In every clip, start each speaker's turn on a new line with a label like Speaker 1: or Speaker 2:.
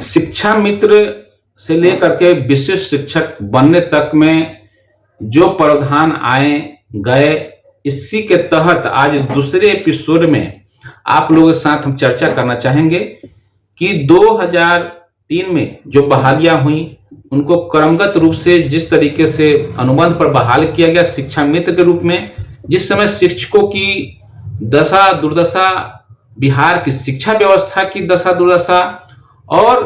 Speaker 1: शिक्षा मित्र से लेकर के विशिष्ट शिक्षक बनने तक में जो प्रावधान आए गए, इसी के तहत आज दूसरे एपिसोड में आप लोगों के साथ हम चर्चा करना चाहेंगे कि 2003 में जो बहालियां हुई उनको क्रमगत रूप से जिस तरीके से अनुबंध पर बहाल किया गया शिक्षा मित्र के रूप में, जिस समय शिक्षकों की दशा दुर्दशा, बिहार की शिक्षा व्यवस्था की दशा दुर्दशा और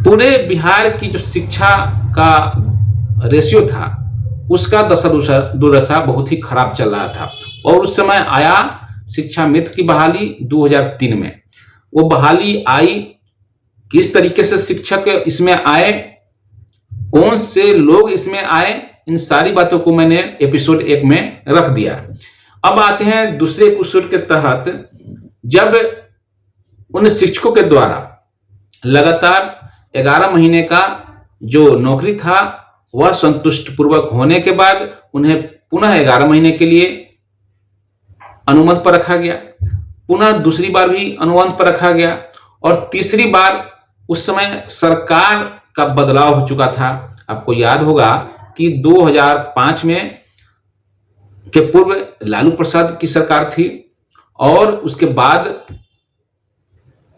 Speaker 1: पूरे बिहार की जो शिक्षा का रेशियो था उसका दशा दुर्दशा बहुत ही खराब चल रहा था। और उस समय आया शिक्षा मित्र की बहाली 2003 में। वो बहाली आई, किस तरीके से शिक्षक इसमें आए, कौन से लोग इसमें आए, इन सारी बातों को मैंने एपिसोड 1 में रख दिया। अब आते हैं दूसरे एपिसोड के तहत, जब उन शिक्षकों के द्वारा लगातार 11 महीने का जो नौकरी था वह संतुष्ट पूर्वक होने के बाद उन्हें पुनः 11 महीने के लिए अनुबंध पर रखा गया, पुनः दूसरी बार भी अनुबंध पर रखा गया और तीसरी बार उस समय सरकार का बदलाव हो चुका था। आपको याद होगा कि 2005 में के पूर्व लालू प्रसाद की सरकार थी और उसके बाद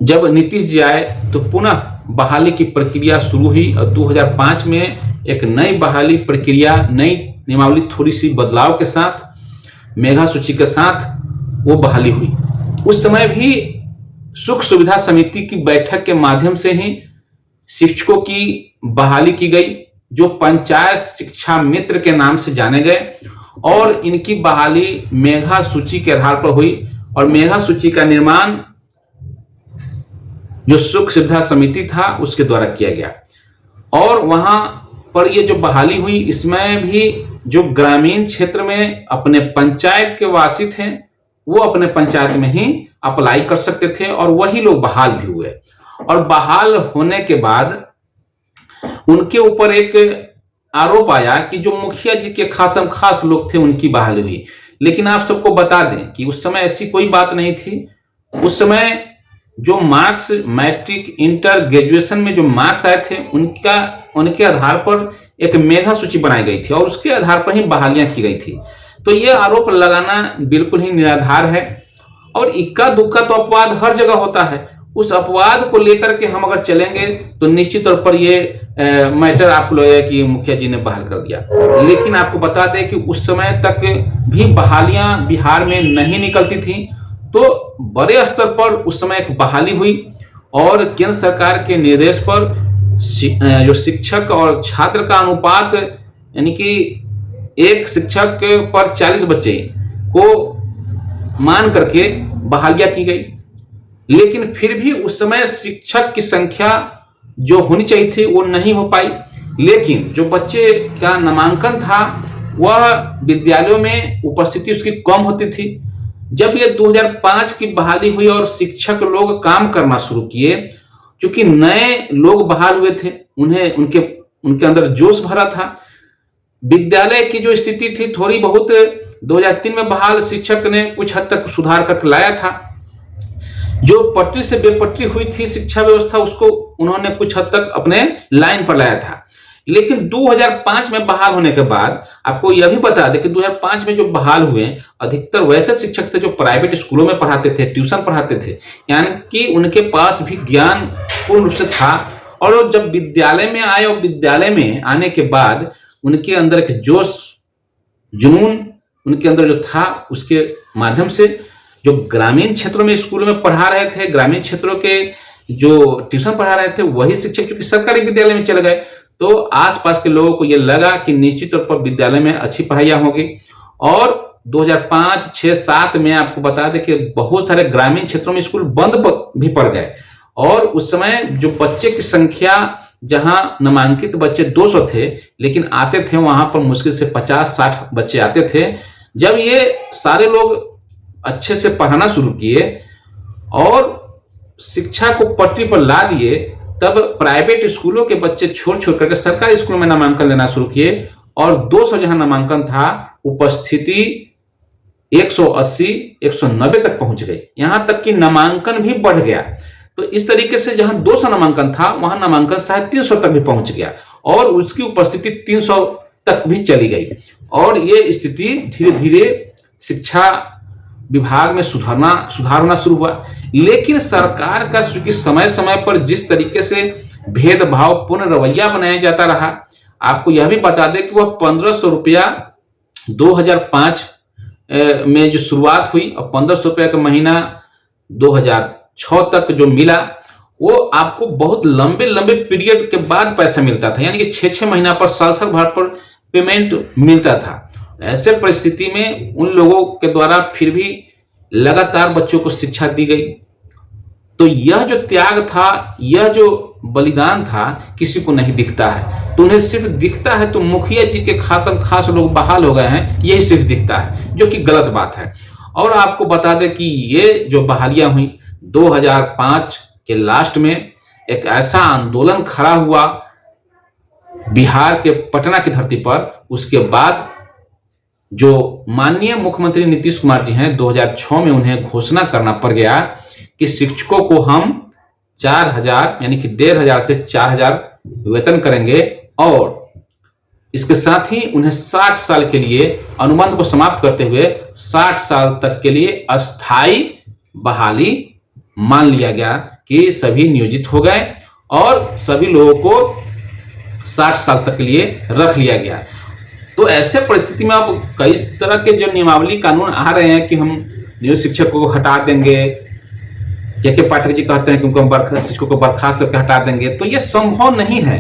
Speaker 1: जब नीतीश जी आए तो पुनः बहाली की प्रक्रिया शुरू हुई और 2005 में एक नई बहाली प्रक्रिया, नई नियमावली, थोड़ी सी बदलाव के साथ, मेधा सूची के साथ वो बहाली हुई। उस समय भी सुख सुविधा समिति की बैठक के माध्यम से ही शिक्षकों की बहाली की गई, जो पंचायत शिक्षा मित्र के नाम से जाने गए और इनकी बहाली मेधा सूची के आधार पर हुई और मेधा सूची का निर्माण जो सुख सुविधा समिति था उसके द्वारा किया गया। और वहां पर ये जो बहाली हुई, इसमें भी जो ग्रामीण क्षेत्र में अपने पंचायत के वासी थे वो अपने पंचायत में ही अप्लाई कर सकते थे और वही लोग बहाल भी हुए। और बहाल होने के बाद उनके ऊपर एक आरोप आया कि जो मुखिया जी के खास लोग थे उनकी बहाली हुई। लेकिन आप सबको बता दें कि उस समय ऐसी कोई बात नहीं थी। उस समय जो मार्क्स, मैट्रिक, इंटर, ग्रेजुएशन में जो मार्क्स आए थे उनके आधार पर एक मेधा सूची बनाई गई थी और उसके आधार पर ही बहालियां की गई थी। तो यह आरोप लगाना बिल्कुल ही निराधार है और इक्का दुक्का तो अपवाद हर जगह होता है। उस अपवाद को लेकर के हम अगर चलेंगे तो निश्चित तौर पर ये मैटर आपको लगेगा कि मुखिया जी ने बहाल कर दिया। लेकिन आपको बता दें कि उस समय तक भी बहालियां बिहार में नहीं निकलती थी, तो बड़े स्तर पर उस समय एक बहाली हुई और केंद्र सरकार के निर्देश पर जो शिक्षक और छात्र का अनुपात, यानी कि एक शिक्षक पर 40 बच्चे को मान करके बहालियां की गई। लेकिन फिर भी उस समय शिक्षक की संख्या जो होनी चाहिए थी वो नहीं हो पाई। लेकिन जो बच्चे का नामांकन था वह विद्यालयों में उपस्थिति उसकी कम होती थी। जब ये 2005 की बहाली हुई और शिक्षक लोग काम करना शुरू किए, क्योंकि नए लोग बहाल हुए थे, उनके अंदर जोश भरा था। विद्यालय की जो स्थिति थी थोड़ी बहुत 2003 में बहाल शिक्षक ने कुछ हद तक सुधार करके लाया था। जो पटरी से बेपटरी हुई थी शिक्षा व्यवस्था, उसको उन्होंने कुछ हद तक अपने लाइन पर लाया था। लेकिन 2005 में बहाल होने के बाद आपको यह भी बता दें कि 2005 में जो बहाल हुए अधिकतर वैसे शिक्षक थे जो प्राइवेट स्कूलों में पढ़ाते थे, ट्यूशन पढ़ाते थे, यानी कि उनके पास भी ज्ञान पूर्ण रूप से था। और जब विद्यालय में आए और विद्यालय में आने के बाद उनके अंदर एक जोश, जुनून उनके अंदर जो था, उसके माध्यम से जो ग्रामीण क्षेत्रों में स्कूलों में पढ़ा रहे थे, ग्रामीण क्षेत्रों के जो ट्यूशन पढ़ा रहे थे, वही शिक्षक चूंकि सरकारी विद्यालय में चले गए तो आसपास के लोगों को यह लगा कि निश्चित तौर पर विद्यालय में अच्छी पढ़ाइयां होगी। और 2005, 6, 7 में आपको बता दें कि बहुत सारे ग्रामीण क्षेत्रों में स्कूल बंद भी पड़ गए और उस समय जो बच्चे की संख्या, जहां नामांकित बच्चे 200 थे लेकिन आते थे वहां पर मुश्किल से 50-60 बच्चे आते थे। जब ये सारे लोग अच्छे से पढ़ाना शुरू किए और शिक्षा को पटरी पर ला दिए, तब प्राइवेट स्कूलों के बच्चे छोड़ करके सरकारी स्कूलों में नामांकन लेना शुरू किए और 200 जहां नामांकन था, उपस्थिति 180, 190 तक पहुंच गई। यहां तक कि नामांकन भी बढ़ गया। तो इस तरीके से जहां 200 नामांकन था वहां नामांकन शायद 300 तक भी पहुंच गया और उसकी उपस्थिति 300 तक भी चली गई और ये स्थिति धीरे धीरे शिक्षा विभाग में सुधार होना शुरू हुआ। लेकिन सरकार का चूंकि समय समय पर जिस तरीके से भेदभावपूर्ण रवैया बनाया जाता रहा, आपको यह भी बता दें कि वह 1500 रुपया 2005 में जो शुरुआत हुई और 1500 रुपया का महीना 2006 तक जो मिला, वो आपको बहुत लंबे लंबे पीरियड के बाद पैसा मिलता था, यानी कि 6-6 महीना पर साल भर पर पेमेंट मिलता था। ऐसे परिस्थिति में उन लोगों के द्वारा फिर भी लगातार बच्चों को शिक्षा दी गई। तो यह जो त्याग था, यह जो बलिदान था, किसी को नहीं दिखता है। तो उन्हें सिर्फ दिखता है तो मुखिया जी के खास लोग बहाल हो गए हैं, यही सिर्फ दिखता है, जो कि गलत बात है। और आपको बता दें कि ये जो बहालियां हुई 2005 के लास्ट में एक ऐसा आंदोलन खड़ा हुआ बिहार के पटना की धरती पर। उसके बाद जो माननीय मुख्यमंत्री नीतीश कुमार जी हैं, 2006 में उन्हें घोषणा करना पड़ गया कि शिक्षकों को हम 4000 यानी कि 1500 से 4000 वेतन करेंगे और इसके साथ ही उन्हें 60 साल के लिए अनुबंध को समाप्त करते हुए 60 साल तक के लिए अस्थाई बहाली मान लिया गया कि सभी नियोजित हो गए और सभी लोगों को 60 साल तक के लिए रख लिया गया। तो ऐसे परिस्थिति में अब कई तरह के जो नियमावली कानून आ रहे हैं कि हम नियोजित शिक्षकों को हटा देंगे, के पाठक जी कहते हैं कि उनको शिक्षकों को बर्खास्त करके हटा देंगे, तो ये संभव नहीं है,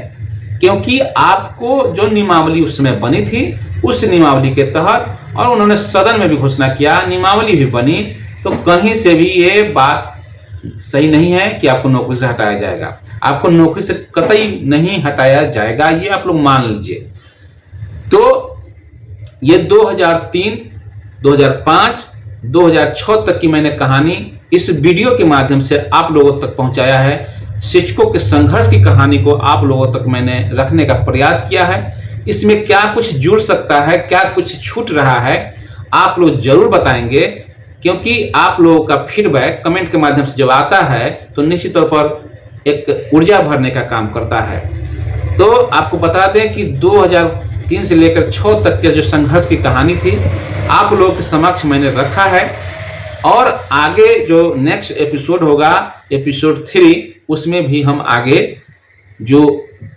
Speaker 1: क्योंकि आपको जो नियमावली उस समय बनी थी उस नियमावली के तहत, और उन्होंने सदन में भी घोषणा किया, नियमावली भी बनी, तो कहीं से भी ये बात सही नहीं है कि आपको नौकरी से हटाया जाएगा। आपको नौकरी से कतई नहीं हटाया जाएगा, ये आप लोग मान लीजिए। तो ये 2003, 2005, 2006 तक की मैंने कहानी इस वीडियो के माध्यम से आप लोगों तक पहुंचाया है। शिक्षकों के संघर्ष की कहानी को आप लोगों तक मैंने रखने का प्रयास किया है। इसमें क्या कुछ जुड़ सकता है, क्या कुछ छूट रहा है, आप लोग जरूर बताएंगे, क्योंकि आप लोगों का फीडबैक कमेंट के माध्यम से जब आता है तो निश्चित तौर पर एक ऊर्जा भरने का काम करता है। तो आपको बता दें कि 2003 से लेकर 6 तक के जो संघर्ष की कहानी थी आप लोगों के समक्ष मैंने रखा है, और आगे जो नेक्स्ट एपिसोड होगा, एपिसोड 3, उसमें भी हम आगे जो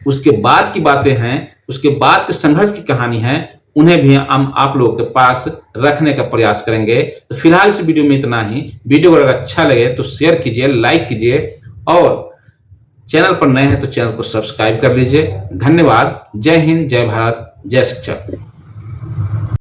Speaker 1: उसके बाद की बातें हैं, उसके बाद के संघर्ष की कहानी है, उन्हें भी हम आप लोगों के पास रखने का प्रयास करेंगे। तो फिलहाल इस वीडियो में इतना ही। वीडियो अगर अच्छा लगे तो शेयर कीजिए, लाइक कीजिए, और चैनल पर नए हैं तो चैनल को सब्सक्राइब कर लीजिए। धन्यवाद। जय हिंद, जय भारत, जय शिक्षक।